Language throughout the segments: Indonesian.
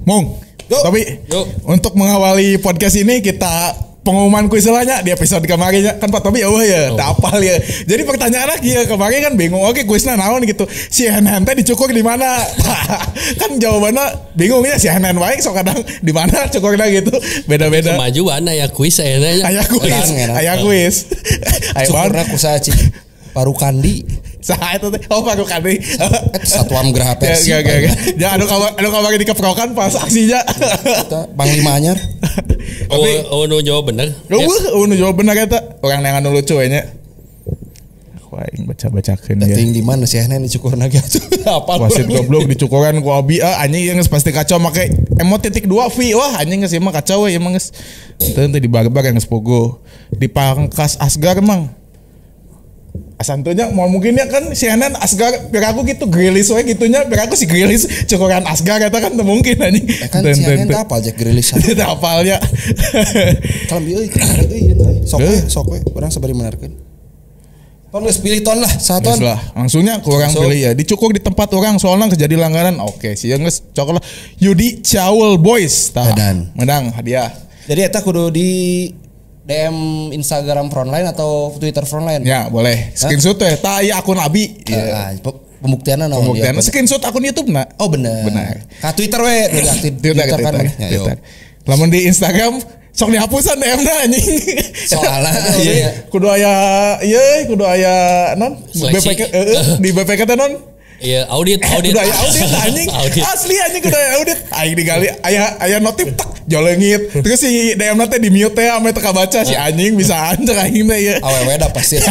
Mung, tapi untuk mengawali podcast ini kita pengumuman kuis selanya di episode kemarin kan Pak Tobi ya tak apal ya. Jadi pertanyaan lagi ya kemarin kan bingung. Oke kuisnya naon gitu. Si Henan teh dicukur di mana? Kan jawabannya bingungnya si Henan baik so kadang di mana cukurnya gitu. Beda-beda. Kemajuan aya kuis aya kuis. Cukurna kusaha cik Paru Kandi. Saha eta teh? Oh Paru Kandi. Satuan Geraha Persi. Ya anu kabar dikeprokan pas aksinya. Panglima anyar. Oh nu jawab bener. Nu jawab bener eta. Orang yang anu lucu nya. Aku aing baca-bacakeun ya. Ting di mana sih Henan dicukurna gitu. Apa wasit goblok dicukuran ku abi anjing geus pasti kacau make emot .2 V. Wah anjing geus mah kacau we emang geus. Teu di barbar geus pogo. Di Pangkas Asgar emang. Asantunya mau mungkin ya kan si Henan Asgar biar aku gitu Grilis we gitunya biar aku si Grilis cukuran Asgar eta kan mungkin anjing. Kan si Henan teh apal Jack Grilis. Teu apalnya. Kalau bieu sok we urang sabari menarkeun. Ton geus pilih ton lah, saton. Lah, langsungnya ku urang pilih ya. Dicukur di tempat orang soalnya kejadi langganan. Oke, sieun geus cokol Yudi Chaul Boys tah. Menang hadiah. Jadi eta kudu di DM Instagram Frontline atau Twitter Frontline? Ya boleh. Screenshot teh. Tak ya akun Abi. Pembuktiannya naon? Pembuktiannya screenshot akun YouTube na. Oh bener. Ka Twitter we. Aktif Twitter kan. Lamun di Instagram sok dihapusan DM-na anjing. Soalnya kudu aya non BPK di BPK teh non. Iya audit kudu aya audit anjing. Asli anjing kudu aya audit. Aing digali aya notif tak jolengit. Terus si DM-na teh di mute teh ame teu kabaca si anjing bisa anjir aing teh ya. Awewe da pasti.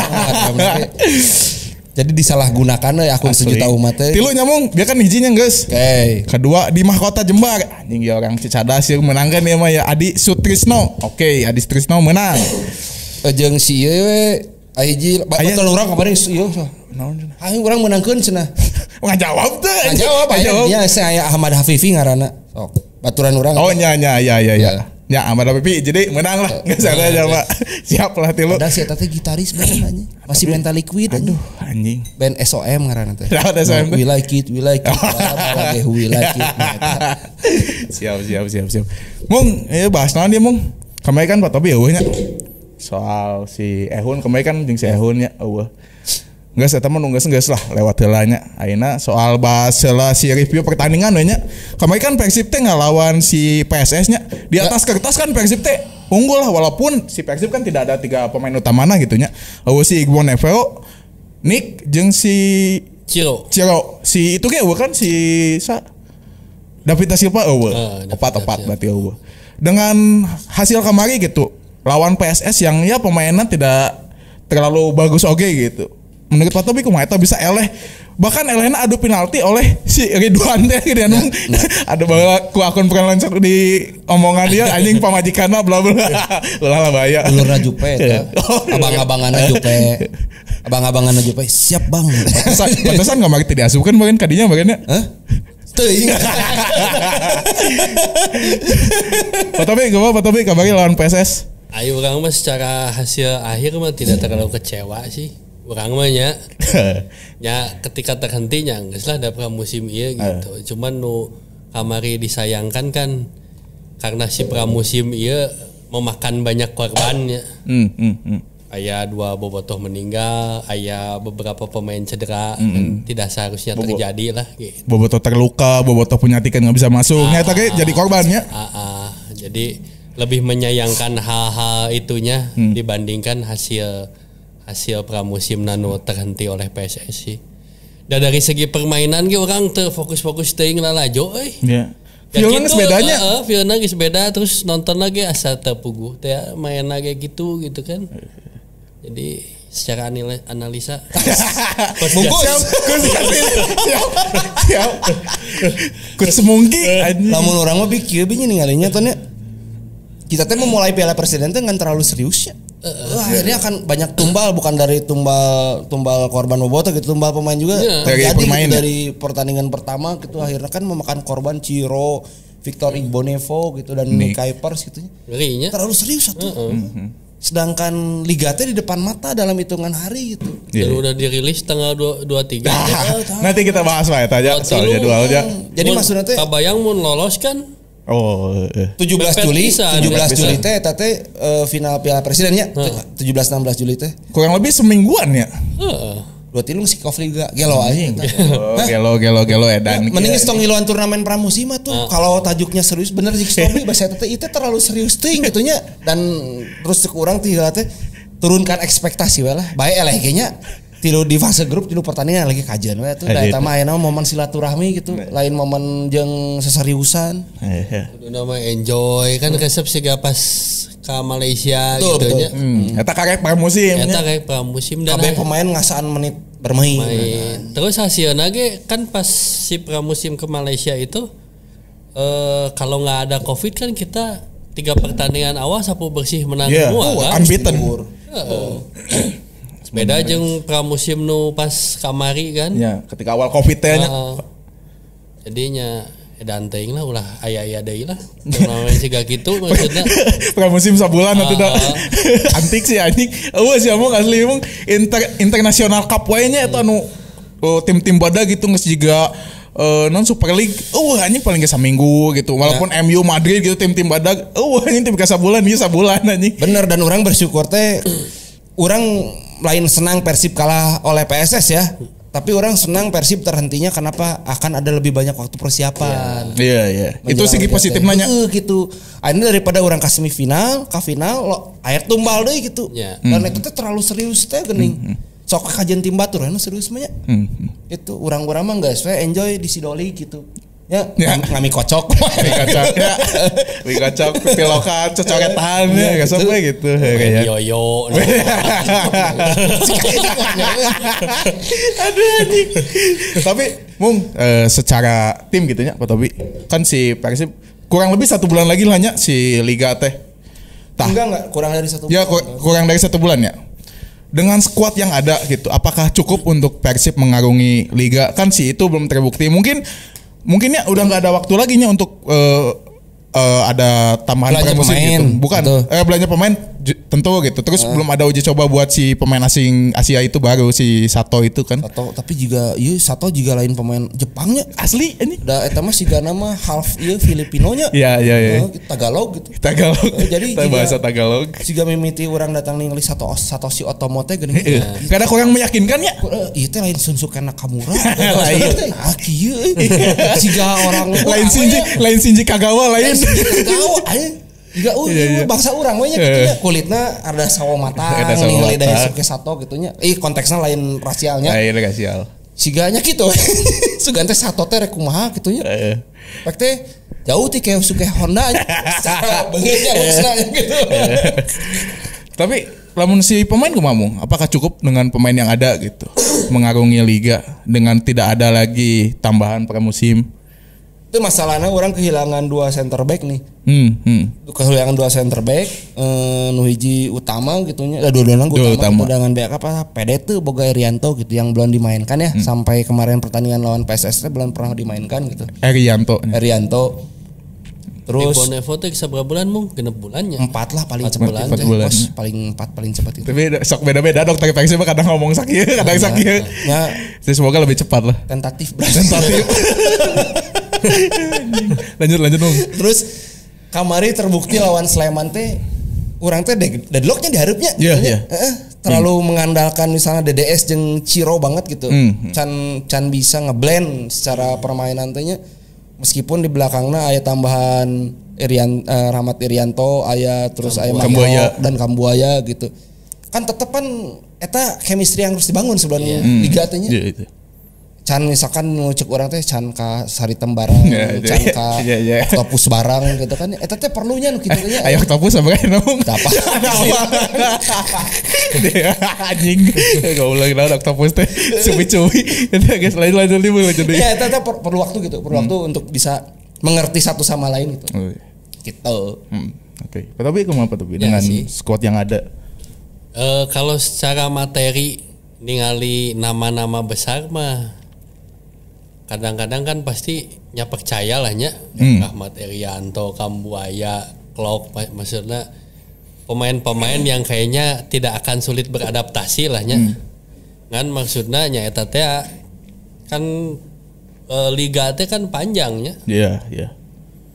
Jadi disalahgunakan ya akun sejuta umat teh. Tilu nyamung, dia kan hijinya geus. Oke. Kedua di Mahkota Jembar. Anjing ya orang Cicadas yang menangkan ya mah ya Adi Sutrisno. Oke, Adi Sutrisno menang. Jeung si ieu we hiji batal urang kamari ieu. Naon? Aing urang menangkeun cenah. Ngajawab teh. Ngajawab. Ya saya Ahmad Hafifi ngaranna. Sok. Baturan urang. Oh nya. Ya Ahmad Hafifi jadi menang lah. Geus ada aja Pak. Siap lah tilu. Padahal si eta teh gitaris bener anjing. Masih Mental Liquid. Aduh anjing. Band SOM ngaranna teh. SOM. We like it. We like it. Siap. Mung, bahas naon dia Mung? Kemarin kan Pak Tobi eueuh nya. Soal si Ehun kemarin kan jeung si Ehun nya eueuh. Geus eta mah geus lah lewat heula nya. Ayeuna soal bahas heula si review pertandingan we nya. Kemarin kan Persib teh ngalawan si PSS nya. Di atas kertas kan Persib teh unggul lah walaupun si Persib kan tidak ada 3 pemain utamana gitu nya. Si Iqbal Neveo, Nick jeung si Ciro. Si itu ge kan si David Da Silva opat berarti dengan hasil kemarin gitu lawan PSS yang ya pemainnya tidak terlalu bagus gitu. Menurut Pak Tobi kumaha eta bisa eleh bahkan elehna adu penalti oleh si Ridwan teh gitu anu ada bawa ku akun freelancer di omongan dia anjing pamajikanna bla bla ulah lah bahaya ulurna Jupe abang-abanganna Jupe siap bang pantesan kamari teh diasukeun bagian kadinya bagiannya teuing Pak Tobi kabari lawan PSS ayo urang mah secara hasil akhir mah tidak terlalu kecewa sih. Urang mah nya ketika terhentinya geus lah da pramusim ieu gitu. Cuman nu kamari disayangkan kan karena si pramusim ieu memakan banyak korbannya. Aya 2 bobotoh meninggal, aya beberapa pemain cedera tidak seharusnya terjadi lah gitu. Bobotoh terluka, bobotoh penyakit enggak bisa masuk. Nya eta ge jadi korbannya. Jadi lebih menyayangkan hal-hal itunya dibandingkan hasil pramusim nanu terhenti oleh PSSI. Dan dari segi permainan ge orang terfokus teuing lalajo euy. Iya. Feelnya geus bedanya. Feelnya geus beda terus nonton lagi asa terpuguh teh main lagi gitu kan. Jadi secara analisa bungkus siap kun semungki lamun urang mah kieu binya ningalinya tonnya kita teh memulai Piala Presiden teh ngan terlalu serius ya. Akhirnya akan banyak tumbal bukan dari tumbal korban bobotoh gitu tumbal pemain juga terjadi gitu, dari pertandingan pertama gitu akhirnya kan memakan korban Ciro, Victor Igbonevo gitu dan Nick Kuipers gitu. Terlalu serius satu. Sedangkan Liga teh di depan mata dalam hitungan hari gitu. Dan udah dirilis tanggal 23. Nanti kita bahas wae aja soal jadwalnya. Jadi maksudnya teh kabayang mun lolos kan 17 Mepet Juli, pisan. 17 Juli Mepet teh eta teh final Piala Presiden nya. 17-16 Juli teh. Kurang lebih semingguan ya. Heeh. Dua tilung si Liga gelo aing. Gelo edan. Mending geus tong ngiluan turnamen pramusim tuh. Kalau tajuknya serius bener sih Stobi bahasa teh itu terlalu serius teuing gitu nya. Dan terus cek urang teh teh turunkan ekspektasi we lah. Bae eleh ge nya. Tilu di fase grup tilu pertandingan lagi kajian we tuh. Da eta mah ayeuna momen silaturahmi gitu. Lain momen jeung seseriusan. Kudu nama enjoy kan resep siga pas ka Malaysia gitu nya. Eta karek pramusim. Eta kayak pramusim dan Kabeh pemain ngasaan menit bermain. Terus hasilnya ge kan pas si pramusim ke Malaysia itu kalau nggak ada Covid kan kita 3 pertandingan awal sapu bersih menang semua kan. Unbeaten. Beda jeung pramusim nu pas kamari kan. Ya, ketika awal Covid teh nya. Jadinya edan teuing lah ulah aya-aya deui lah. Turnamen siga kitu maksudna. Pramusim sabulan atuh da. Antik sih anjing. Eueuh sih among asli emang internasional cup wae nya eta anu tim-tim badag gitu geus jiga non Super League. Anjing paling ge saminggu gitu. Walaupun MU Madrid gitu tim-tim badag, anjing tim ka sabulan ieu sabulan anjing. Bener dan orang bersyukur teh orang lain senang Persib kalah oleh PSS ya. Tapi orang senang Persib terhentinya kenapa akan ada lebih banyak waktu persiapan. Iya. Itu segi positifnya gitu. Akhirnya daripada orang ke semifinal, ke final lo air tumbal deh gitu. Dan itu tuh terlalu serius teh geuning. Sok kajian tim batur anu serius mah nya. Itu urang-urang mah geus we enjoy di Sidoli gitu. Ya, ngami kocok. Ngami kocok, pilokan, cocoketan ya, gak sampai gitu kayak. Yoyo. Aduh anjing. Tapi mung secara tim gitu nya Pak Tobi. Kan si Persib kurang lebih 1 bulan lagi lah nya si Liga teh. Enggak, kurang dari 1 bulan. Ya, kurang dari 1 bulan ya. Dengan skuad yang ada gitu, apakah cukup untuk Persib mengarungi Liga? Kan si itu belum terbukti. Mungkin ya udah nggak ada waktu lagi nya untuk ada tambahan belanja pramusim pemain, gitu. Bukan belanja pemain tentu gitu. Terus belum ada uji coba buat si pemain asing Asia itu baru si Sato itu kan. Tapi juga Sato juga lain pemain Jepangnya asli ini. Da eta mah siga nama half Filipinonya. Iya. Tagalog gitu. Jadi bahasa Tagalog. Siga mimiti orang datang ningali Satoshi Otomote geuning. Karena kurang meyakinkan ya. Ieu teh lain Sunsuke Nakamura. Kieu siga orang lain Shinji Kagawa lain. Juga bangsa urang we nya kitu nya kulitna ada sawo mata ningali Daisuke Sato gitu nya. Konteksna lain rasialnya. Lain rasial. Siganya gitu. Sugan teh Sato teh rek kumaha kitu nya. Rek teh jauh ti Keisuke Honda secara beungeutnya maksudna gitu. Tapi lamun si pemain kumaha apakah cukup dengan pemain yang ada gitu mengarungi liga dengan tidak ada lagi tambahan pramusim? Itu masalahnya orang kehilangan 2 center back nih. Kehilangan 2 center back, nu hiji utama gitu nya. Dua-duanya utama. Dengan back apa? PD tuh boga Erianto gitu yang belum dimainkan ya sampai kemarin pertandingan lawan PSS belum pernah dimainkan gitu. Erianto. Terus Bonevo teh saberapa bulan mung? 6 bulannya. 4 lah paling cepat. 4 bulan. Paling cepat itu. Tapi sok beda-beda dokter Persib kadang ngomong sakit, kadang sakit. Ya, semoga lebih cepat lah. Tentatif. lanjut dong. Terus kamari terbukti lawan Sleman teh urang teh deadlocknya diharapnya terlalu mengandalkan misalnya DDS jeung Ciro banget gitu. Can bisa ngeblend secara permainan teh nya meskipun di belakangnya aya tambahan Rahmat Irianto aya terus aya Mayo dan Kambuaya gitu. Kan tetepan eta chemistry yang harus dibangun sebelum liga teh nya. Can misalkan cek orang teh can ka Saritem barang, can ka Octopus barang gitu kan. Eta teh perlunya nu kitu nya. Ayo Octopus apa naon? Apa? Anjing. Goblok naon Octopus teh. Cubi-cubi. Eta geus lain jadi. Ya eta teh perlu waktu gitu, perlu waktu untuk bisa mengerti satu sama lain gitu. Gitu. Oke. Tapi kumaha Pak dengan squad yang ada? Kalau secara materi ningali nama-nama besar mah kadang-kadang kan pasti nya percaya lah nya Rahmat Irianto, Kambuaya, Klok maksudnya pemain-pemain yang kayaknya tidak akan sulit beradaptasi lah nya. Kan maksudnya nya eta teh kan liga teh kan panjangnya. Iya.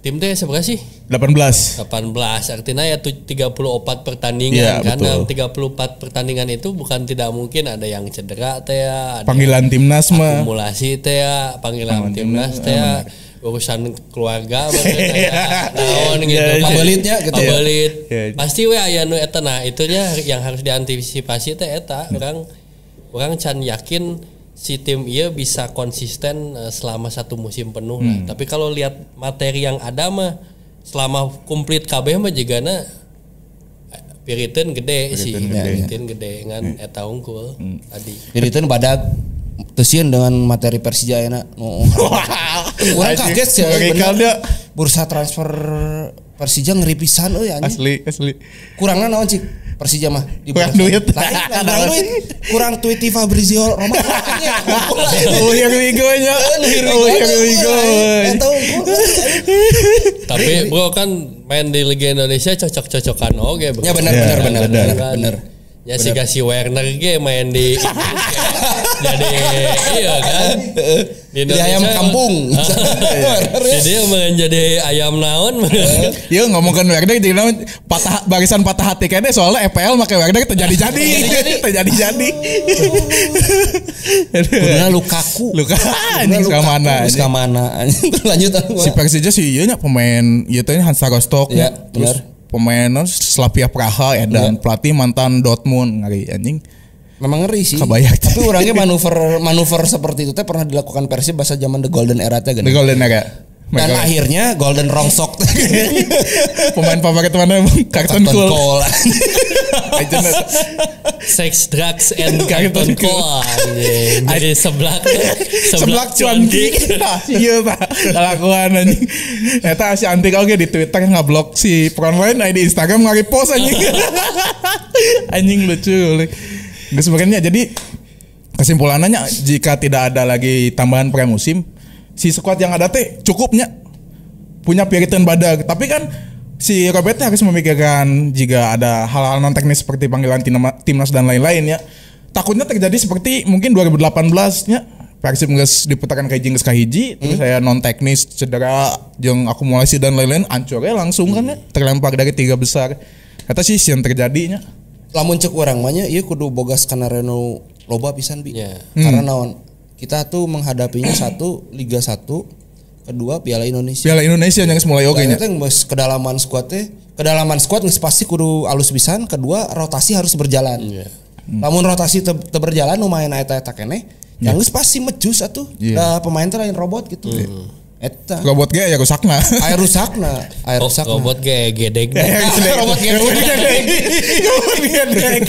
tim teh seberapa sih? 18. 18 artinya ya 34 pertandingan Iya, kan. betul. 34 pertandingan itu bukan tidak mungkin ada yang cedera teh ya, ada Panggilan timnas mah. akumulasi teh ya, panggilan timnas teh ya, urusan keluarga naon gitu. Iya, iya. Pabelitnya gitu ya. Pabelit. Iya. Pasti we aya nu eta nah itunya yang harus diantisipasi teh eta. Orang can yakin si tim ieu bisa konsisten selama satu musim penuh lah. Tapi kalau lihat materi yang ada mah selama komplit kabeh mah jigana piriteun gede sih. Piriteun gede ngan eta unggul tadi. Jadi itu badak teusin dengan materi Persija enak. Urang kaget sih bener. Bursa transfer Persija ngeri pisan euy anjing. Asli. Kurangna naon cik? Persija mah di Kurang bursa. duit. Kurang duit. Kurang tweet Fabrizio Romano. Oh yang wigonya. Oh yang wigo. Tapi bro kan main di Liga Indonesia cocok-cocokan oke. Ya benar. Ya si Werner ge main di jadi iya kan Di ayam kampung. Jadi emang jadi ayam naon. Yo ngomongkan Werner jadi barisan patah hati kayaknya soalnya EPL make Werner terjadi-jadi. Benar Lukaku Anjing kamana. Lanjut Si Persija sih ieu nya pemain ieu teh Hansa Rostock ya, terus benar. pemain Slavia Praha dan pelatih mantan Dortmund ngari anjing. Memang ngeri sih. Kebayang. Tapi orangnya manuver seperti itu teh pernah dilakukan Persib bahasa zaman The Golden Era teh The Golden Era. Dan akhirnya Golden Rongsok. Pemain favorit mana emang? Carton Cole. Sex, drugs, and Carton Cole. Jadi seblak cuanki. Iya tak. Kelakuan anjing. Eta si Antik oge di Twitter ngablok si Frontline di Instagram nge-repost anjing. Anjing lucu. Geus sebenarnya jadi kesimpulannya jika tidak ada lagi tambahan pramusim, si squad yang ada teh cukupnya punya Piriton Badag. Tapi kan si Robert harus memikirkan jika ada hal-hal non teknis seperti panggilan timnas dan lain-lain ya. Takutnya terjadi seperti mungkin 2018-nya Persib geus diputakan ka hiji geus ka hiji, terus saya non teknis cedera jeung akumulasi dan lain-lain ancornya langsung kan ya terlempar dari 3 besar. Eta sih yang terjadinya. Lamun cek urang mah nya ieu kudu boga skenario loba pisan bi. Yeah. Karena naon? Kita tuh menghadapinya satu Liga 1, kedua Piala Indonesia. Piala Indonesia yang mulai oke nya. Kita geus kedalaman squad geus pasti kudu alus pisan, kedua rotasi harus berjalan. Yeah. Lamun rotasi teu berjalan lumayan eta keneh, yang geus pasti mejus atuh. Da pemain teh lain robot gitu. Eta. Robot ge ya rusakna. Air rusakna. Robot ge gedeg. Robot gedeg.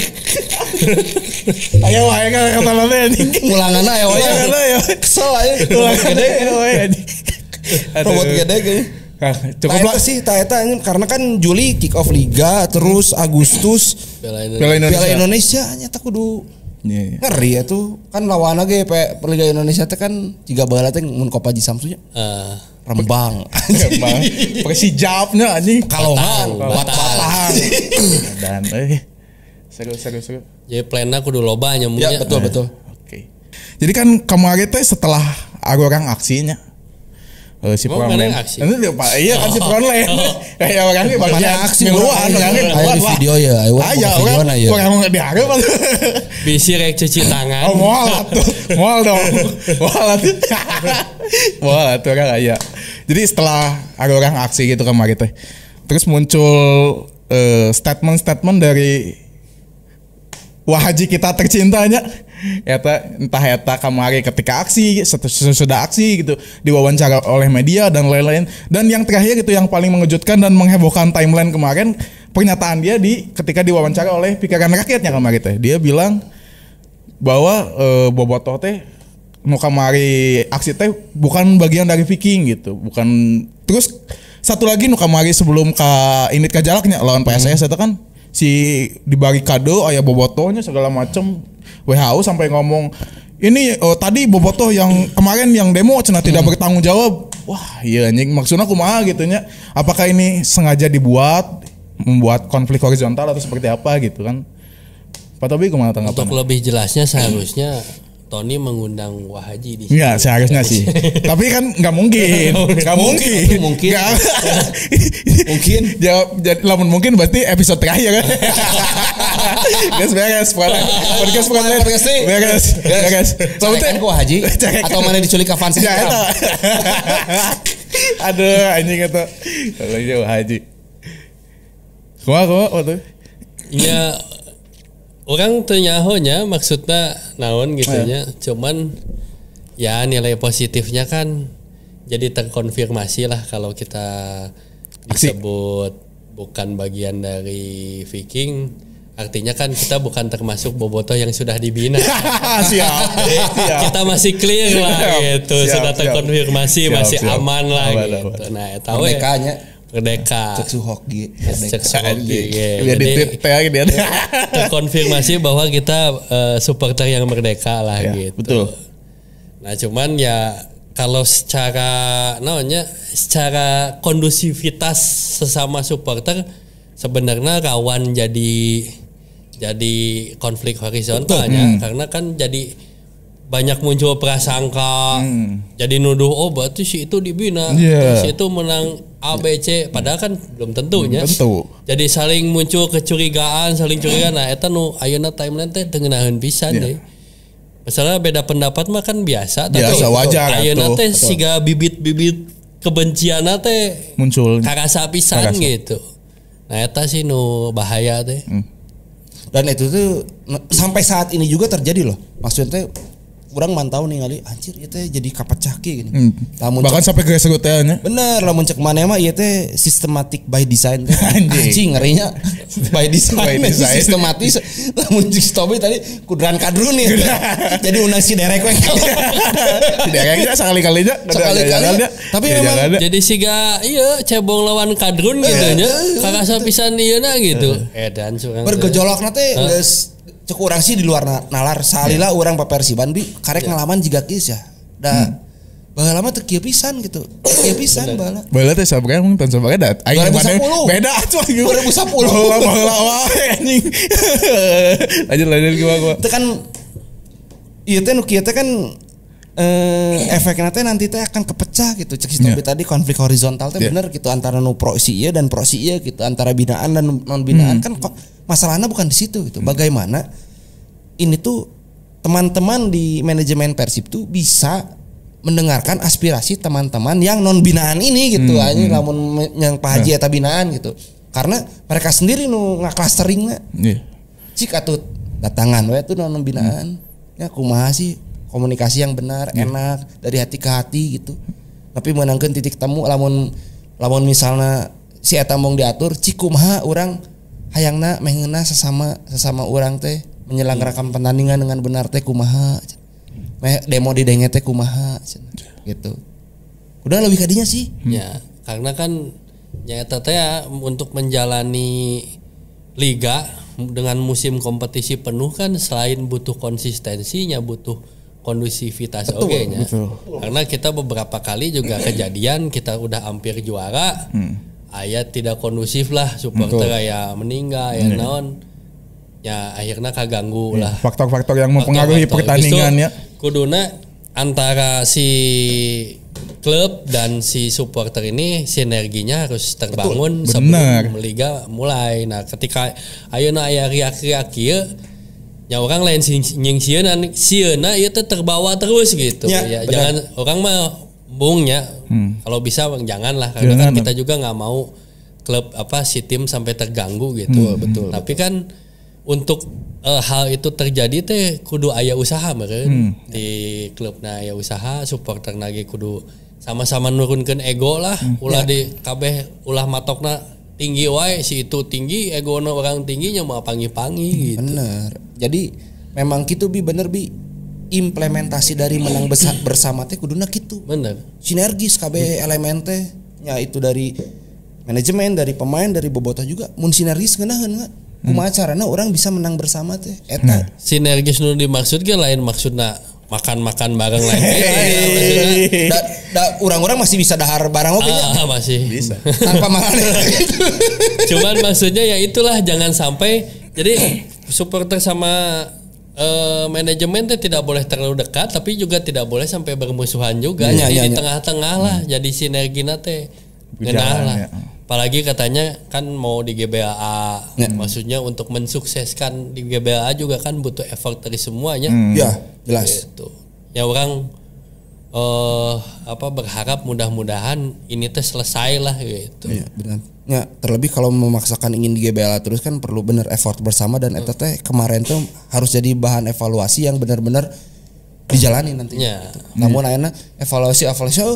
Ayo wae kata lele anjing. Ulanganna aya wae. Kesel aya. Ulang gedeg wae anjing. Robot gedeg. Cukup lah sih eta karena kan Juli kick off liga terus Agustus Piala Indonesia nya tak kudu ngeri ya tuh kan lawan ge Liga Indonesia teh kan jiga baheula teh mun Kopaji Samsunya. Rembang. Persijapnya anjing. Kalongan Batang. Dan seru. Jadi plannya kudu loba nya mun. Ya betul. Oke. Jadi kan kemarin teh setelah orang aksinya si Frontline. Ini dia Pak. Iya kan si Frontline. Kayak orangnya bagian aksi ngeluan orangnya. Ayo di video ya. Ayo video na ya. Orang mau diharap. Bisi rek cuci tangan. Oh moal dong. Moal tuh orang aya. Jadi setelah ada orang aksi gitu kemarin teh. Terus muncul statement dari wahaji kita tercintanya. Entah kemarin ketika aksi, sesudah aksi gitu, diwawancara oleh media dan lain-lain. Dan yang terakhir itu yang paling mengejutkan dan menghebohkan timeline kemarin, pernyataan dia ketika diwawancara oleh Pikiran Rakyatnya kemarin teh. Dia bilang bahwa bobotoh teh nu kamari aksi teh bukan bagian dari Viking gitu, bukan. Terus satu lagi nu kamari sebelum init ka jalaknya lawan PSS itu kan si dibagi kado aya bobotohnya segala macam. WHO sampai ngomong ini tadi bobotoh yang kemarin yang demo cenah tidak bertanggung jawab. Wah, iya anjing maksudnya kumaha gitu nya. Apakah ini sengaja membuat konflik horizontal atau seperti apa gitu kan? Pak Tobi kumaha tanggapan? Untuk lebih jelasnya seharusnya Tony mengundang Wahaji di sini. Enggak, seharusnya sih. Tapi kan nggak mungkin. Nggak mungkin. Mungkin. Nggak. Mungkin. Jawab, lamun mungkin berarti episode terakhir kan. Beres. Podcast beres. Cerekan ku Haji atau mana diculik ke fans ya, aduh anjing itu. Kalau jauh Haji. Kumaha waktu? Ya orang ternyahonya maksudnya naon gitu nya. Cuman ya nilai positifnya kan jadi terkonfirmasi lah kalau kita disebut bukan bagian dari Viking. Artinya kan kita bukan termasuk bobotoh yang sudah dibina. Siap. Kita masih clear lah gitu. Sudah terkonfirmasi masih aman lah gitu. Nah, tahu ya. Merdeka. Cek Suhoki. Jadi terkonfirmasi bahwa kita supporter yang merdeka lah gitu. Betul. Nah, cuman ya kalau secara secara kondusivitas sesama supporter sebenarnya rawan jadi konflik horizontalnya karena kan jadi banyak muncul prasangka jadi nuduh berarti si itu dibina si itu menang ABC padahal kan belum tentunya jadi saling muncul kecurigaan nah eta nu ayeuna timeline teh tengenaheun pisan deh masalah beda pendapat mah kan biasa wajar ayeuna teh siga bibit-bibit kebencianna teh muncul karasa pisan gitu. Nah eta sih nu bahaya teh. Dan itu tuh sampai saat ini juga terjadi loh. Maksudnya orang mantau nih kali anjir ieu teh jadi kapecah gini. Bahkan sampai ke segutnya. Bener lamun cek maneh mah ieu teh systematic by design. Anjing ngerinya by design. Sistematis. Lamun cek Stobi tadi kudran kadrun nih. Jadi undang si derek we. Si dereknya sekali-kalinya. Tapi memang jadi siga ieu cebong lawan kadrun gitu nya. Kakasa pisan ieuna gitu. Edan surang. Bergejolakna teh geus cek urang sih di luar nalar salila urang Persiban bi karek ngalaman jiga kieu ya. Da baheula mah teu kieu pisan gitu. Kieu pisan baheula. Baheula teh sabaraha mung tahun sabaraha dat. Aing beda atuh 2010. Baheula wae anjing. Lanjut gua. Itu kan ieu teh nu kieu teh kan efeknya teh nanti teh akan kepecah gitu. Cek si Tobi tadi konflik horizontal teh bener gitu antara nu pro si ieu dan pro si ieu gitu antara binaan dan non binaan kan masalahnya bukan di situ gitu. Bagaimana ini tuh teman-teman di manajemen Persib tuh bisa mendengarkan aspirasi teman-teman yang non binaan ini gitu. Anjing lamun yang Pak Haji eta binaan gitu. Karena mereka sendiri nu ngaklusteringna. Cik atuh datangan we tuh non binaan. Ya kumaha sih komunikasi yang benar, enak dari hati ke hati gitu. Tapi menangkeun titik temu lamun misalnya si eta mong diatur cik kumaha urang hayangna mengeuna sesama urang teh menyelenggarakan pertandingan dengan benar teh kumaha demo di denge teh kumaha gitu. Udah lebih kadinya sih. Ya, karena kan nyata teh untuk menjalani liga dengan musim kompetisi penuh kan selain butuh konsistensinya butuh kondusivitas nya. Karena kita beberapa kali juga kejadian kita udah hampir juara. Ayat tidak kondusif lah supporter kayak meninggal ya naon ya akhirnya kaganggu lah faktor-faktor yang mempengaruhi pertandingannya kuduna antara si klub dan si supporter ini sinerginya harus terbangun sebelum liga mulai. Nah ketika ayeuna aya riak-riak kieu ya orang lain nying sieuna ieu teh terbawa terus gitu ya jangan orang mah bungnya kalau bisa jangan lah karena kan kita juga nggak mau klub si tim sampai terganggu gitu betul tapi kan untuk hal itu terjadi teh kudu aya usaha meureun di klubna aya usaha supporter lagi kudu sama-sama nurunkeun ego lah ulah di kabeh ulah matokna tinggi wae si itu tinggi egona orang tingginya mau pangi-pangi gitu bener jadi memang gitu bener implementasi dari menang besar bersama teh kuduna gitu. Bener. Sinergis kabeh elemen teh ya itu dari manajemen, dari pemain, dari bobotoh juga mun sinergis ngeunaheun enggak. Kumaha carana orang bisa menang bersama teh eta. Sinergis nu dimaksud ge lain maksudna makan-makan bareng lain. Orang-orang masih bisa dahar bareng oke masih bisa. Tanpa makan. Cuman maksudnya ya itulah jangan sampai jadi supporter sama manajemen teh tidak boleh terlalu dekat tapi juga tidak boleh sampai bermusuhan juga. Jadi di tengah-tengah lah jadi sinergina teh ngeunah lah. Apalagi katanya kan mau di GBLA. Maksudnya untuk mensukseskan di GBLA juga kan butuh effort dari semuanya. Ya, jelas. Gitu. Ya orang berharap mudah-mudahan ini teh selesai lah gitu. Iya, benar. Ya, terlebih kalau memaksakan ingin di GBLA terus kan perlu bener effort bersama dan eta teh kemarin tuh harus jadi bahan evaluasi yang benar-benar dijalani nantinya. Gitu. Namun ayeuna evaluasi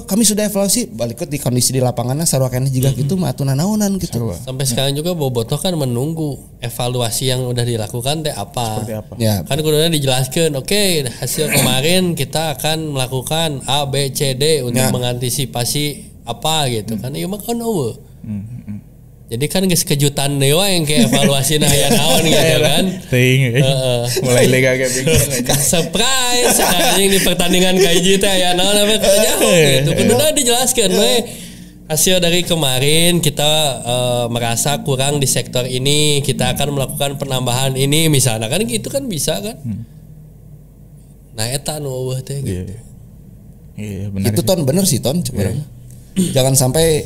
kami sudah evaluasi balik di kondisi di lapanganna sarua keneh jiga kitu mah atuh nanaonan gitu. Sampai sekarang juga Bobotoh kan menunggu evaluasi yang udah dilakukan teh apa. Seperti apa? Ya. Kan kuduna dijelaskan, oke, hasil kemarin kita akan melakukan A B C D untuk mengantisipasi apa gitu kan. Ieu mah kan eueuh. Jadi kan geus kejutan dewa yang kayak evaluasi nah aya naon gitu kan. Mulai lega kayak bingung. Surprise anjing di pertandingan kayak gitu aya naon apa jauh gitu. Kudu dijelaskeun we. Hasil dari kemarin kita merasa kurang di sektor ini, kita akan melakukan penambahan ini misalnya kan gitu kan bisa kan. Nah eta nu eueuh teh gitu. Iya benar. Itu bener sih sebenarnya. Jangan sampai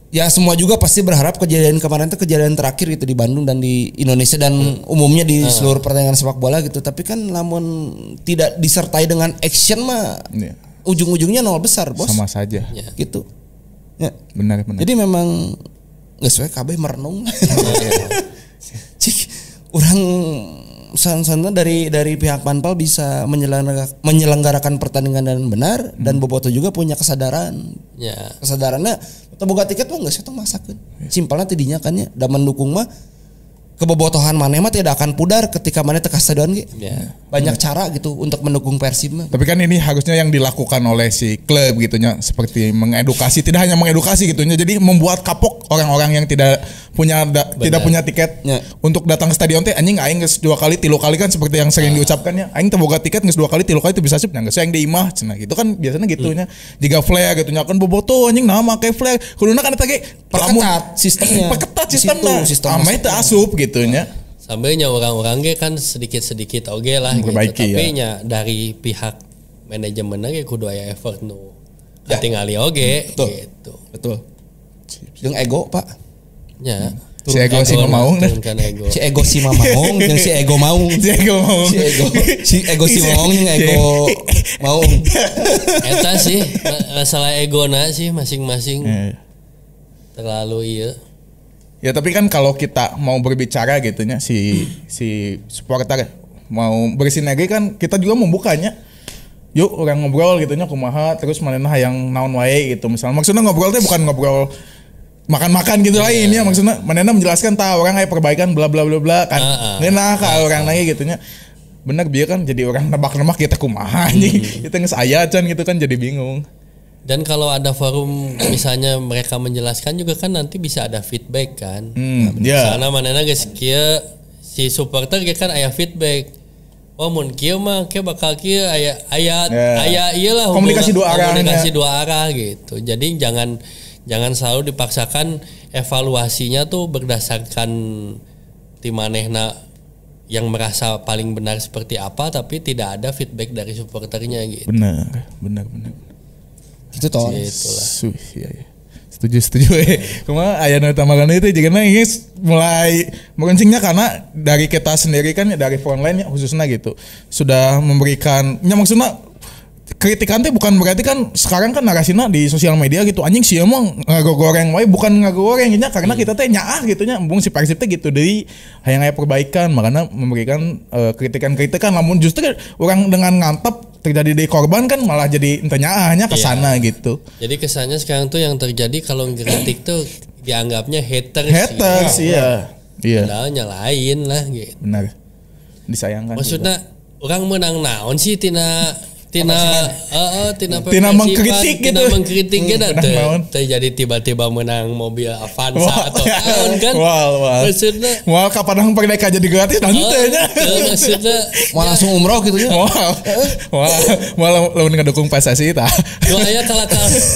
ya semua juga pasti berharap kejadian kemarin itu kejadian terakhir gitu di Bandung dan di Indonesia dan umumnya di seluruh pertandingan sepak bola gitu. Tapi kan namun tidak disertai dengan action mah ujung-ujungnya nol besar bos. Sama saja. Gitu. Ya. Benar. Jadi memang geus we kabeh merenung. Cik orang sana dari pihak Panpel bisa menyelenggarakan pertandingan dengan benar dan Bobotoh juga punya kesadaran. Ya. Kesadarannya atau boga tiket mah geus eta masakeun. Simpelna tidinya kan nya da mendukung mah kebobotohan maneh mah tidak akan pudar ketika maneh teu ka stadion ge. Banyak cara gitu untuk mendukung Persib mah. Tapi kan ini harusnya yang dilakukan oleh si klub gitu nya, seperti mengedukasi, tidak hanya mengedukasi gitu nya, jadi membuat kapok orang-orang yang tidak punya tiket untuk datang ke stadion teh anjing aing geus 2 kali 3 kali kan seperti yang sering diucapkannya. Aing teu boga tiket geus 2 kali 3 kali teu bisa sip nya geus aing di imah cenah gitu kan biasanya gitu nya. Jiga flare gitu nya kan Bobotoh anjing naon make flare. Kuduna kan eta ge perketat sistemnya. Perketat sistemna. Ame teu asup gitu nya. Sampainya orang-orang ge kan sedikit-sedikit oge lah gitu. Tapi nya dari pihak manajemen ge kudu aya effort nu katingali oge gitu. Betul. Jeung ego, Pak. Ya. Si ego si Mamaung deh. Si ego si Mamaung jeung si ego Maung. Si ego si Maung jeung ego Maung. Eta sih masalah egona sih masing-masing. Terlalu iya. Ya tapi kan kalau kita mau berbicara gitunya si supporter mau bersinergi kan kita juga membukanya. Yuk orang ngobrol gitunya kumaha terus manehna hayang naon wae gitu. Maksudnya ngobrol teh bukan ngobrol makan-makan gitu lain ya maksudnya manehna menjelaskan tah orang aya perbaikan bla bla bla bla kan. Ngeunah ka orang nanya gitunya. Bener bieu kan jadi orang nebak-nebak kita kumaha anjing. Kita geus aya can gitu kan jadi bingung. Dan kalau ada forum misalnya mereka menjelaskan juga kan nanti bisa ada feedback kan. Misalnya manehna geus kieu si supporter ge kan aya feedback. Oh mun kieu mah kieu bakal kieu aya iyalah komunikasi dua arah gitu. Jadi jangan selalu dipaksakan evaluasinya tuh berdasarkan tim manehna yang merasa paling benar seperti apa tapi tidak ada feedback dari supporternya gitu. Benar. Itu toh. Iya. Setuju. Cuma aya nu tambahan itu jigana geus mulai merencingnya karena dari kita sendiri kan dari frontline ya khususnya gitu. Sudah memberikan maksudnya kritikan teh bukan berarti kan sekarang kan narasinya di sosial media gitu anjing sih emang ngagoreng wae bukan ngagoreng nya karena kita teh nyaah gitu nya embung si Persib teh gitu deui hayang aya perbaikan makanya memberikan kritikan namun justru orang dengan ngantep terjadi di korban kan malah jadi ente nyaahnya kesana gitu. Jadi kesannya sekarang tuh yang terjadi kalau ngkritik tuh dianggapnya haters iya. Padahal nyalain lah gitu. Benar. Disayangkan. Maksudnya juga. Orang menang naon sih tina mengkritik gitu. Mengkritik gitu terjadi tiba-tiba menang mobil Avanza atau naon kan. Maksudnya kapan pernah jadi gratis nanti nya. Maksudnya mau langsung umroh gitu nya. Lamun ngedukung PSSI tah. Doanya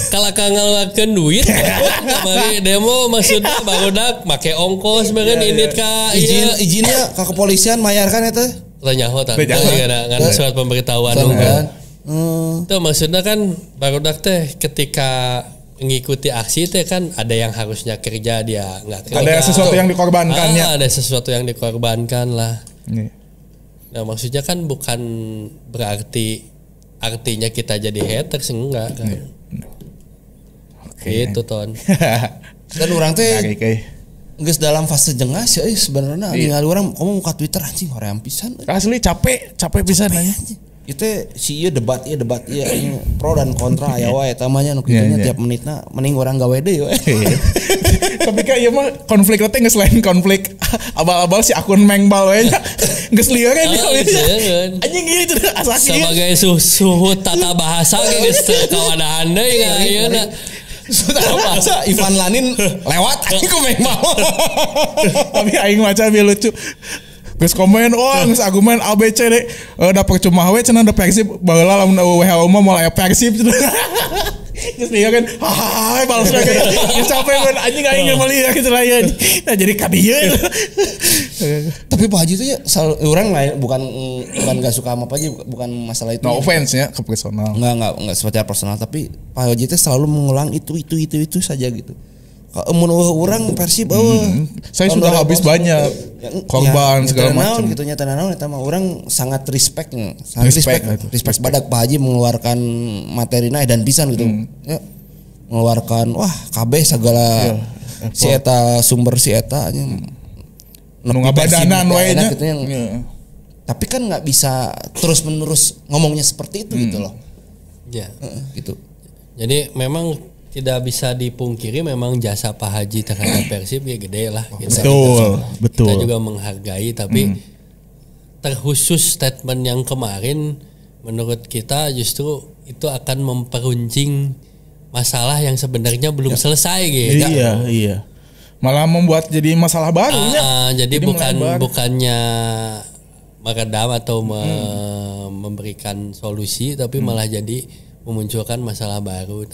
kalaka ngaluarkeun duit. Bagi demo maksudnya barudak make ongkos meureun indit ka izinnya ka kepolisian mayarkan eta. Nyaho tah. Teu nyaho. Karena surat pemberitahuan kan. Itu maksudnya kan barudak teh ketika mengikuti aksi teh kan ada yang harusnya kerja dia nggak kerja. Ada sesuatu yang dikorbankannya. Ada sesuatu yang dikorbankan lah. Iya. Nah maksudnya kan bukan berarti artinya kita jadi haters enggak kan. Oke. Gitu ton. Dan orang teh Menarik, euy. geus dalam fase jengah sih sebenarnya ningali orang ngomong ka Twitter anjing hoream pisan. Asli capek pisan nanya. Itu si ieu debat pro dan kontra aya wae tamanya nu kitunya tiap menitna mending orang gawe deui we. Tapi kayak ieu mah konflik teh geus lain konflik abal-abal si akun mengbal we nya. Geus lieur kan dia. Anjing ieu itu asaki. Sebagai suhu tata bahasa geus teu kawadahan deui ayeuna. Sudah bahasa Ivan Lanin lewat aing ku mengbal. Tapi aing maca bieu lucu. Geus komen geus argumen ABC deh. Da percuma we cenah da Persib baheula lamun WHO mah moal aya Persib. Geus dia kan hahaha balas lagi. Geus capek mun anjing aing meuli gitu lah ya. Nah jadi ka dieu. Tapi Pak Haji itu ya orang lain bukan enggak suka sama Pak Haji bukan masalah itu. No offense ya ke personal. Enggak secara personal tapi Pak Haji itu selalu mengulang itu saja gitu. Mun orang Persib Saya sudah habis banyak korban segala macam. Gitu nya naon eta mah orang sangat respect badak Pak Haji mengeluarkan materina dan pisan gitu. Ya, mengeluarkan kabeh segala si eta sumber si eta nya. Nu ngabadanan wae nya. Gitu, tapi kan nggak bisa terus menerus ngomongnya seperti itu gitu loh. Ya. Gitu. Jadi memang tidak bisa dipungkiri memang jasa Pak Haji terhadap Persib ya gede lah. Betul. Kita juga menghargai tapi terkhusus statement yang kemarin menurut kita justru itu akan memperuncing masalah yang sebenarnya belum selesai gitu. Iya. Malah membuat jadi masalah barunya. Jadi bukannya meredam atau memberikan solusi tapi malah jadi memunculkan masalah baru.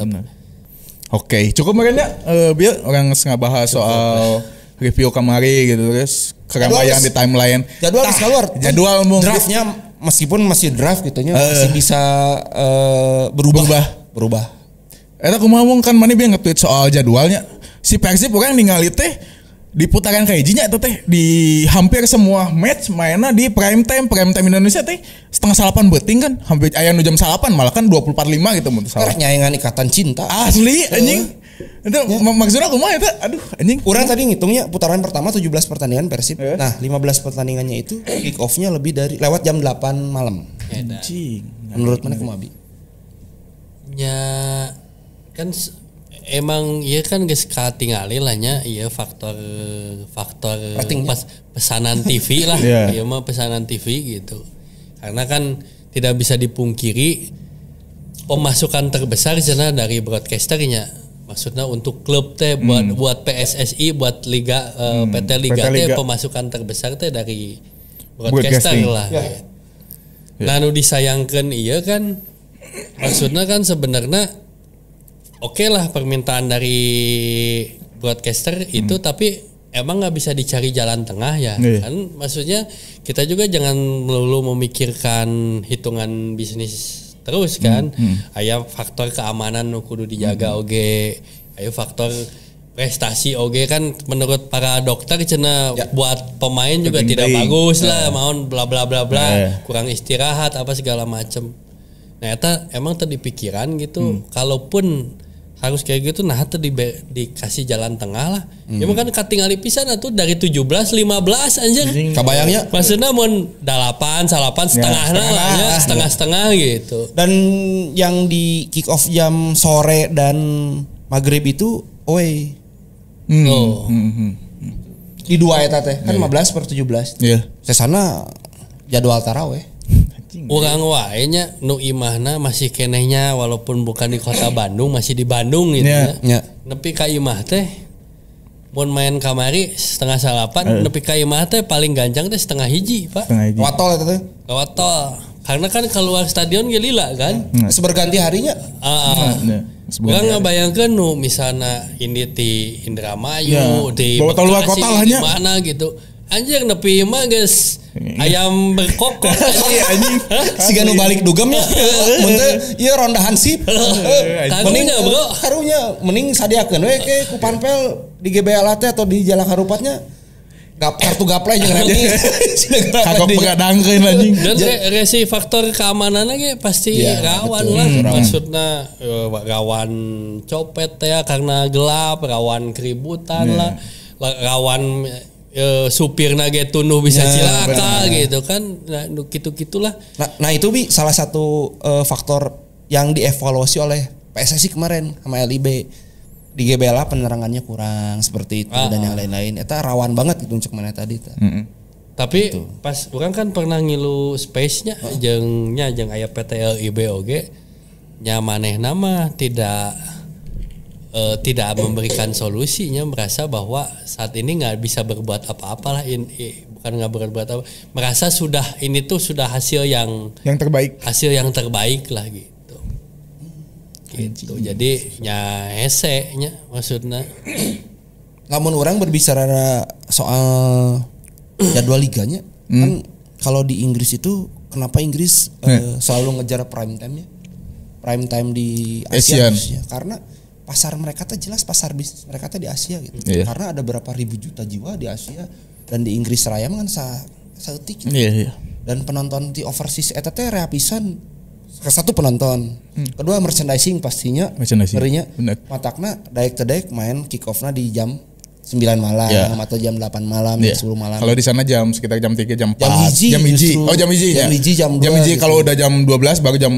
Oke, cukup mungkin ya biar orang bahas soal review kemari gitu terus keramaian di timeline. Jadwal keluar. Jadwal mungkin draftnya meskipun masih draft gitunya masih bisa berubah. Eta kumaha mung kan mana biar nge-tweet soal jadwalnya. Si Persib orang ningali teh di putaran kajinya itu teh di hampir semua match mainnya di prime time Indonesia teh 7:30 beuting kan hampir aya nu jam 8 malah kan 24:05 gitu mun salah. Nyaingan ikatan cinta. Asli anjing. Itu maksudnya kumaha eta? Aduh anjing. Urang tadi ngitungnya putaran pertama 17 pertandingan Persib. Nah, 15 pertandingannya itu kick off-nya lebih dari lewat jam 8 malam. Anjing. Menurut mana kumaha Bi? Ya kan emang iya kan geus katingali lah nya iya faktor pesanan TV lah. Iya mah pesanan TV gitu. Karena kan tidak bisa dipungkiri pemasukan terbesar cenah dari broadcasternya. Maksudnya untuk klub teh buat PSSI buat liga PT Liga teh pemasukan terbesar teh dari broadcaster lah. Nah nu disayangkeun iya kan maksudnya kan sebenarnya oke lah permintaan dari broadcaster itu tapi emang nggak bisa dicari jalan tengah ya kan maksudnya kita juga jangan melulu memikirkan hitungan bisnis terus kan aya faktor keamanan nu kudu dijaga oge aya faktor prestasi oge kan menurut para dokter cenah buat pemain juga tidak bagus lah mohon bla bla bla bla kurang istirahat apa segala macem. Nah eta emang tadi pikiran gitu kalaupun harus kayak gitu nah tuh dikasih jalan tengah lah. Ya kan katingali pisan atuh dari 17 15 anjir. Kabayangnya maksudnya mun 8 salapan setengah gitu. Dan yang di kick off jam sore dan maghrib itu di dua eta teh kan 15 per 17. Iya. Sesana jadwal taraweh. Urang wae nya nu imahna masih kenehnya walaupun bukan di kota Bandung masih di Bandung gitu ya. Nepi ka imah teh mun main kamari 7:30 nepi ka imah teh paling ganjang teh 12:30 Pak. Watol eta teh. Watol. Karena kan keluar stadion ge lila kan. Seberganti harinya. Urang ngabayangkeun nu misalna ini di Indramayu di keluar kota lah nya. Mana gitu. Anjir nepi mah geus ayam berkokok anjing. Siga nu balik dugem ya. Mun teh ieu ronda hansip. Karunya bro. Karunya mending sadiakeun we ke ku panpel di GBL teh atau di Jalan Harupatnya. Kartu gaplay jeung remi. Kagok begadangkeun anjing. Dan resi faktor keamanannya ge pasti rawan lah. Maksudna rawan copet ya karena gelap, rawan keributan lah, rawan supirna ge tunuh bisa cilaka gitu kan. Nah, gitu-gitulah. Nah, itu Bi salah satu faktor yang dievaluasi oleh PSSI kemarin sama LIB. Di GBLA penerangannya kurang seperti itu dan yang lain-lain. Eta rawan banget gitu cek mana tadi. Tapi gitu. Pas orang kan pernah ngilu space-nya jeung aya PT LIB oge nya manehna mah tidak memberikan solusinya, merasa bahwa saat ini nggak bisa berbuat apa-apa lah, bukan nggak berbuat apa, merasa sudah ini tuh sudah hasil yang terbaik, lah gitu. Jadi nya hese nya maksudnya. Lamun orang berbicara soal jadwal liganya kan kalau di Inggris itu kenapa Inggris selalu ngejar prime time-nya? Prime time di Asia karena pasar mereka tuh jelas pasar bisnis mereka tuh di Asia gitu. Karena ada berapa ribu juta jiwa di Asia dan di Inggris raya kan saeutik gitu. Dan penonton di overseas eta teh rea pisan. Satu penonton, kedua merchandising pastinya, ngerinya matakna daek main kick off-na di jam 9 malam atau jam 8 malam, 10 malam. Kalau di sana sekitar jam 3, jam 4. Jam hiji. Oh, jam hiji. Jam hiji jam 2. Jam hiji kalau udah jam 12 baru jam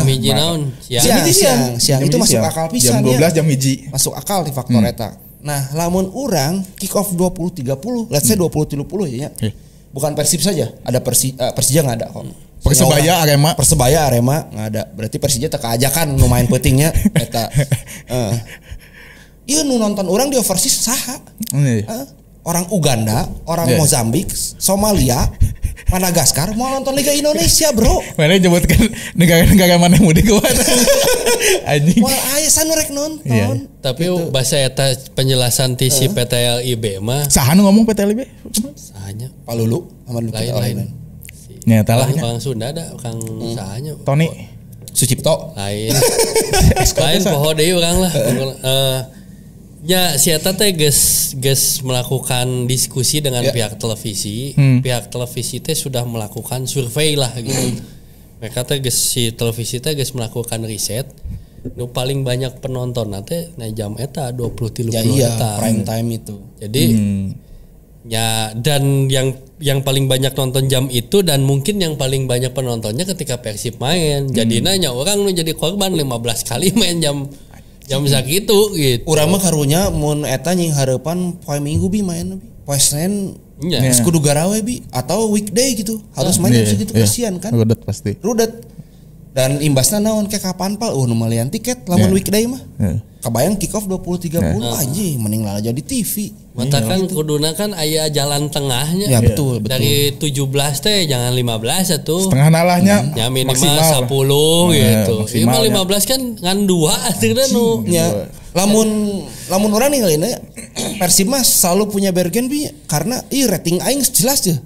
hiji naon? Siang itu masuk akal pisan. Jam 12 jam hiji. Masuk akal di faktor eta. Nah, lamun urang kick off 20.30, let's say 20.30 ya. Bukan Persib saja, ada Persija enggak ada kok. Persebaya Arema nggak ada, berarti Persija teka ajakan nu main pentingnya eta. Iya nu nonton orang di overseas saha? Orang Uganda, orang Mozambik, Somalia, Madagaskar mau nonton Liga Indonesia bro. Mana nyebutkan negara-negara mana yang mudik kemana? Anjing. Wah aya sanu rek nonton. Tapi bahasa eta penjelasan ti si PT LIB mah. Saha nu ngomong PT LIB? Sahanya Palulu sama lain. Nyata lah. Orang Sunda ada, Kang sahanya. Tony Sucipto. Lain poho deui urang lah. Ya si eta teh geus melakukan diskusi dengan pihak televisi. Pihak televisi teh sudah melakukan survei lah gitu. Mereka teh si televisi teh geus melakukan riset. Nu paling banyak penonton teh na jam eta 20.30 eta. Prime time itu. Jadi ya dan yang paling banyak nonton jam itu dan mungkin yang paling banyak penontonnya ketika Persib main. Jadi nanya orang nu jadi korban 15 kali main jam sakitu gitu. Urang mah karunya mun eta nying hareupan poe Minggu bi main bi. Poe Senin kudu garawe bi atau weekday gitu. Harus main segitu kasihan kan. Rudet pasti. Dan imbasna naon ke kapan pal nu malian tiket lamun weekday mah. Kabayang kick off 20.30 anjing mending lala jadi TV. Mata kan kuduna kan aya jalan tengahnya. Ya betul. Dari 17 teh jangan 15 atuh. Setengah nalahnya. Ya minimal 10 gitu. Minimal 15 kan ngan 2 akhirnya nu. Ya. Lamun urang ninggalin Persib mah selalu punya bergen bi karena rating aing jelas ya.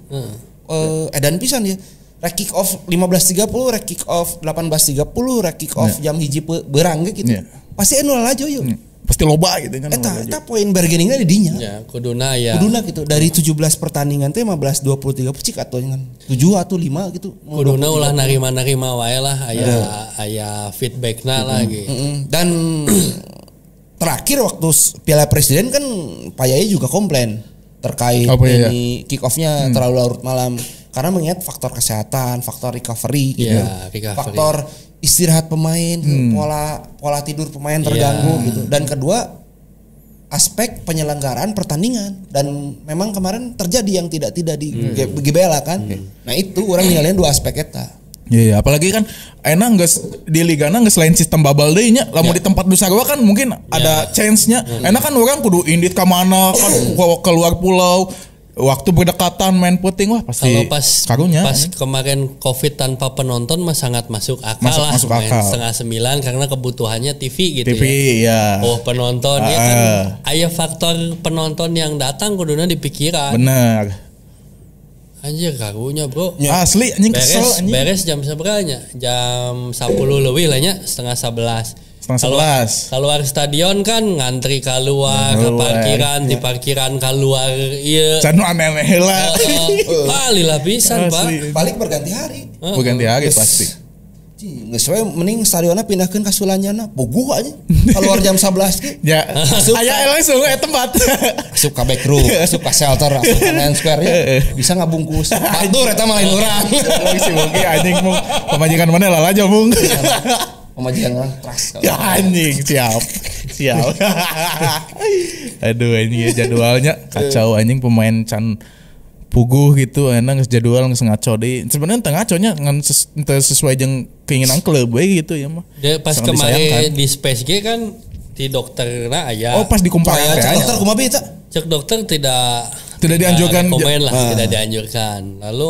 Edan pisan ya. Rek kick off 15.30, rek kick off 18.30, rek kick off jam hiji beurang gitu. Pasti anu lalajo yuk. Pasti loba gitu kan. Eta poin bargainingna di dinya. Ya, kuduna gitu. Dari 17 pertandingan teh 15 20 30 cik atau ngan 7 atau 5 gitu. Kuduna ulah narima wae lah aya feedbackna lah gitu. Dan terakhir waktu Piala Presiden kan Pak Yai juga komplain terkait ini kick off-nya terlalu larut malam. Karena mengingat faktor kesehatan, faktor recovery gitu. Faktor istirahat pemain, pola tidur pemain terganggu gitu. Dan kedua aspek penyelenggaraan pertandingan dan memang kemarin terjadi yang tidak di GBLA kan. Nah itu orang ninggalin dua aspek eta. Iya, apalagi kan enak geus di ligana geus lain sistem bubble deui nya. Lamun di tempat Nusagoa kan mungkin ada chance-nya. Enak kan orang kudu indit ka mana kan keluar pulau. waktu berdekatan main puting wah pasti Kalau pas karunya. pas kemarin Covid tanpa penonton mah sangat masuk akal lah. Masuk Main akal. 8:30 karena kebutuhannya TV gitu TV ya. ya. Oh penonton ya kan aya faktor penonton yang datang kuduna dipikiran. Bener. Anjir karunya bro. Asli anjing kesel Beres, anjing. beres jam seberanya? Jam 10 lebih lah nya, setengah 11. Setengah 11. Keluar stadion kan ngantri keluar ke Keluar, parkiran, di parkiran keluar iya. Canu aneh-aneh lah. Lila pisan, Pak. Asli. Balik berganti hari. Berganti hari pasti. Geus we mending stadionna pindahkeun ka Sulanjana. Bogu aja. Keluar jam 11 ge. Ya, aya langsung tempat. Asup ka back room, asup ka shelter, asup ka Nine Square ya. Bisa ngabungkus. Batur eta mah lain urang. Si Bogi anjing mung pemajikan mana lah aja mung. Pemajikan orang trust. Ya anjing siap. Aduh ini jadwalnya kacau anjing pemain can puguh gitu enak jadwal geus ngaco deui. Sebenarnya teu ngaconya ngan sesuai jeung keinginan klub we gitu ya mah. Dia pas Sangat kemarin disayangkan. di Space G kan di dokterna aya. Oh pas dikumpulkan Cek dokter kumaha bi eta? Cek dokter tidak dianjurkan. rekomen lah, tidak dianjurkan. Lalu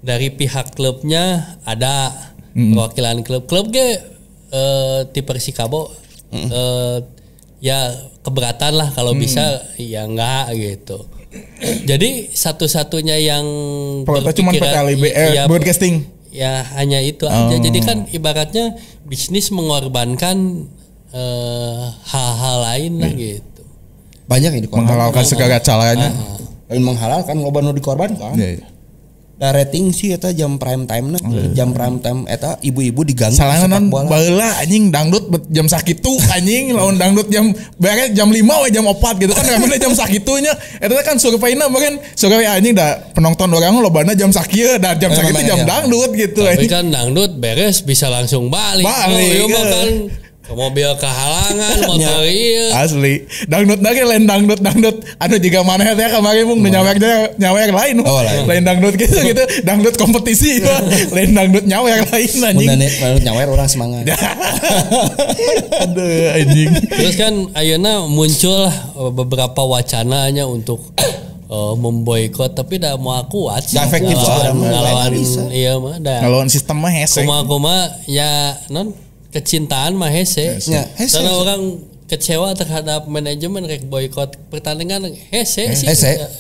dari pihak klubnya ada perwakilan klub ge di Persikabo ya keberatan lah kalau bisa ya enggak gitu. Jadi satu-satunya yang Cuma PTLIB broadcasting. Ya hanya itu aja. Jadi kan ibaratnya bisnis mengorbankan hal-hal lain lah gitu. Banyak yang dikorbankan. Menghalalkan segala caranya. Lain menghalalkan loba nu dikorbankan. Iya. Da rating sih eta jam prime time na. Jam prime time eta ibu-ibu diganggu Salangan bola. baheula anjing dangdut jam sakitu anjing lawan dangdut jam beres jam 5 we jam 4 gitu kan ramenya jam sakitunya eta kan surveinya meureun survei anjing da penonton orang lobana jam sakieu da jam sakitu jam dangdut gitu Tapi anjing. kan dangdut beres bisa langsung balik. Balik, mah kan ke mobil kehalangan motor ieu. Asli dangdut lagi lain dangdut anu juga mana teh kamari mung nyawer lain Oh, lain. dangdut gitu dangdut kompetisi lain dangdut nyawer lain anjing. Mun nyawer orang semangat. Aduh anjing. Terus kan ayeuna muncul beberapa wacananya untuk memboikot tapi dah mau kuat sih. Da efektif ngelawan bisa. iya mah da. Ngelawan sistem mah hese. Kuma ya non kecintaan mah hese. Ya, hese. Karena orang kecewa terhadap manajemen rek boikot pertandingan hese sih. Ese.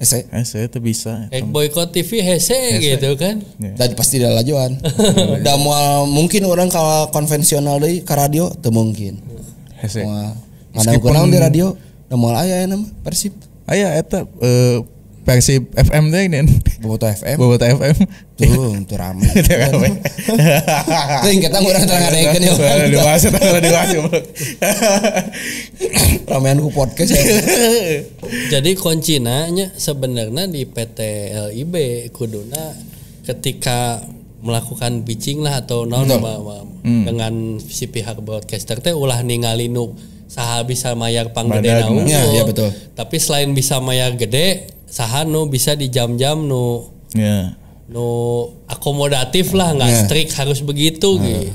Hese itu bisa. Rek boikot TV hese gitu kan. Dan pasti ada lajuan. Da moal mungkin orang kalau konvensional deui ka radio teu mungkin. Hese. Moal ngadagukeun di radio da moal aya nama Persib. Aya eta Persib FM teh nen. Boboto FM. Boboto FM. Tuh rame. Teuing kita urang terang ngadekeun ya. Dewasa. Ramean ku podcast ya. Jadi kuncina nya sebenarnya di PT LIB kuduna ketika melakukan pitching lah atau non dengan si pihak broadcaster teh ulah ningali nu saha bisa mayar panggedena unggul. Ya, betul. Tapi selain bisa mayar gede, saha nu bisa di jam-jam nu Ya. nu akomodatif lah, nggak strict harus begitu gitu.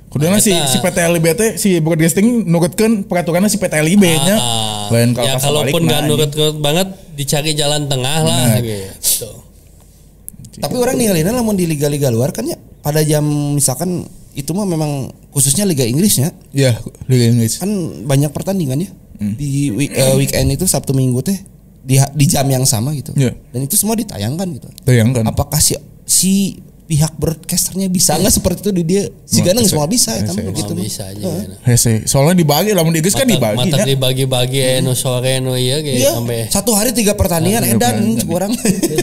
Kuduna si PT LIB teh si broadcasting nurutkeun peraturanna si PT LIB nya. Lain Ya kalaupun nggak nurut banget dicari jalan tengah lah gitu. Tapi orang ningalina lamun di liga-liga luar kan ya pada jam misalkan itu mah memang khususnya Liga Inggrisnya. Ya, Liga Inggris. Kan banyak pertandingan ya. Di weekend itu Sabtu Minggu teh di jam yang sama gitu. Ya. Dan itu semua ditayangkan gitu. Tayangkan. Apakah si pihak broadcasternya bisa nggak seperti itu di dia? Si Ganang semua bisa ya gitu. Bisa aja. Hese. Soalnya dibagi lamun di Inggris kan dibagi Mata ya. dibagi-bagi no sore no iya gitu sampai Satu hari 3 pertandingan edan kurang.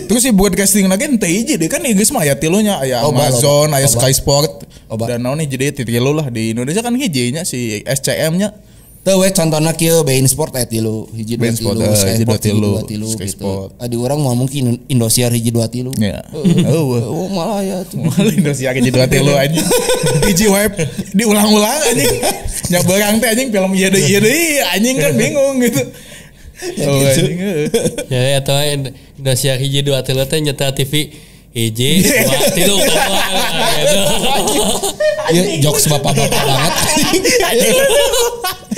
Terus si broadcasting lagi ente hiji deh kan di Inggris mah aya tilunya aya Amazon, aya Sky Sport. Dan naon jadi tilu lah di Indonesia kan hijinya si SCM-nya. Teu we contohna kieu bein sport aya tilu, hiji dua tilu, Sky Sport hiji dua tilu gitu. Adi urang mau mungkin Indosiar hiji dua tilu. Ya. Oh malah ya tuh. Malah Indosiar hiji dua tilu anjing. Hiji web diulang-ulang anjing. Nya beurang teh anjing film ieu deui anjing kan bingung gitu. Oh anjing. ya atau Indosiar hiji 2 3 teh nyetel TV hiji 2 3 gitu. Ya jokes bapak-bapak banget.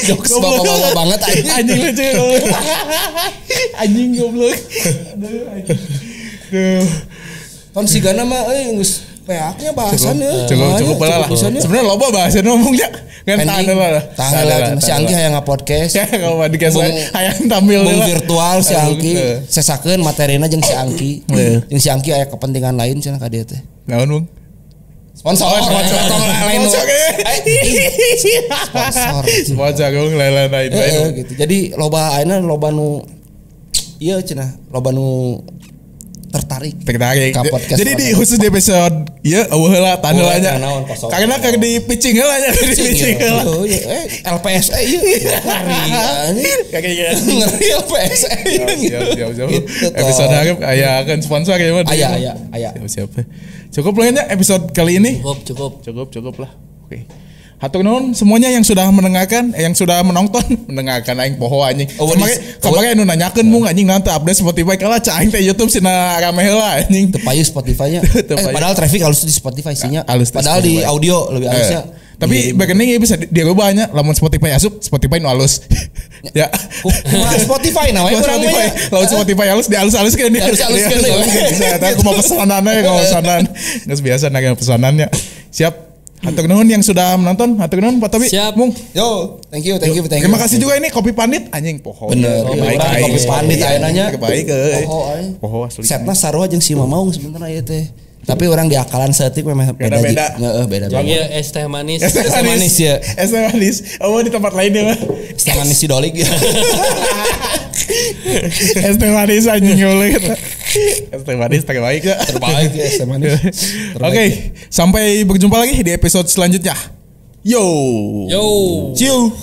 Jokes bapak-bapak banget anjing lucu. Anjing goblok. Aduh anjing. Duh. Kan si Gana mah geus peaknya bahasannya. Cukup lah. Sebenarnya loba bahasan ngomongnya. Kan tahan lah. Tahan lah. Si Angki hayang nge-podcast. Ya kalau podcast hayang tampil lah. Virtual si Angki. Sesakeun materina jeung si Angki. Jeung si Angki aya kepentingan lain cenah ka dieu teh. Naon, Bung? Sponsor lain. Sponsor lain. Gitu. Jadi loba ayeuna loba nu ieu cenah, loba nu tertarik ka podcast. Jadi di khusus di episode ieu eueuh heula tanda nya. Karena keur di pitching heula nya, di pitching heula. LPSE ieu. Ngeri LPSE. Siap. Episode hareup aya akan sponsor ya mah. Aya. Siap. Cukup lah ya episode kali ini. Cukup lah. Oke. Hatur nuhun semuanya yang sudah mendengarkan, yang sudah mendengarkan aing poho anjing. Kemarin anu nanyakeun mung anjing nanti update Spotify kala cai teh YouTube cenah rame heula anjing. Teu payu Spotify-nya. Padahal traffic halus di Spotify nya. Padahal di audio lebih halusnya. Tapi bagian bisa dirubah nya lamun Spotify asup, Spotify nu halus. Ya. Spotify na we urang mah. Lamun Spotify halus dihalus-haluskeun dia. Dihalus-haluskeun. Bisa aku mau pesanannya kalau pesanan. Geus biasa nanya pesanannya. Siap. Hatur nuhun yang sudah menonton. Hatur nuhun Pak Tobi. Siap. Mung. Yo, thank you. Terima kasih juga ini Kopi Pandit anjing poho. Bener. Kopi Pandit aya nanya. Terbaik Poho asli. Setna sarua jeung si Mamaung sebenarnya ieu teh. Tapi orang di akalan setik memang beda. Beda. Iya, es teh manis. Es teh manis ya. Es teh manis. Oh, di tempat lain ya, mah. Es teh manis si Dolik. Es teh manis anjing oleh kita. Es teh manis terbaik ya. Terbaik ya es teh manis. Oke, sampai berjumpa lagi di episode selanjutnya. Yo. See you.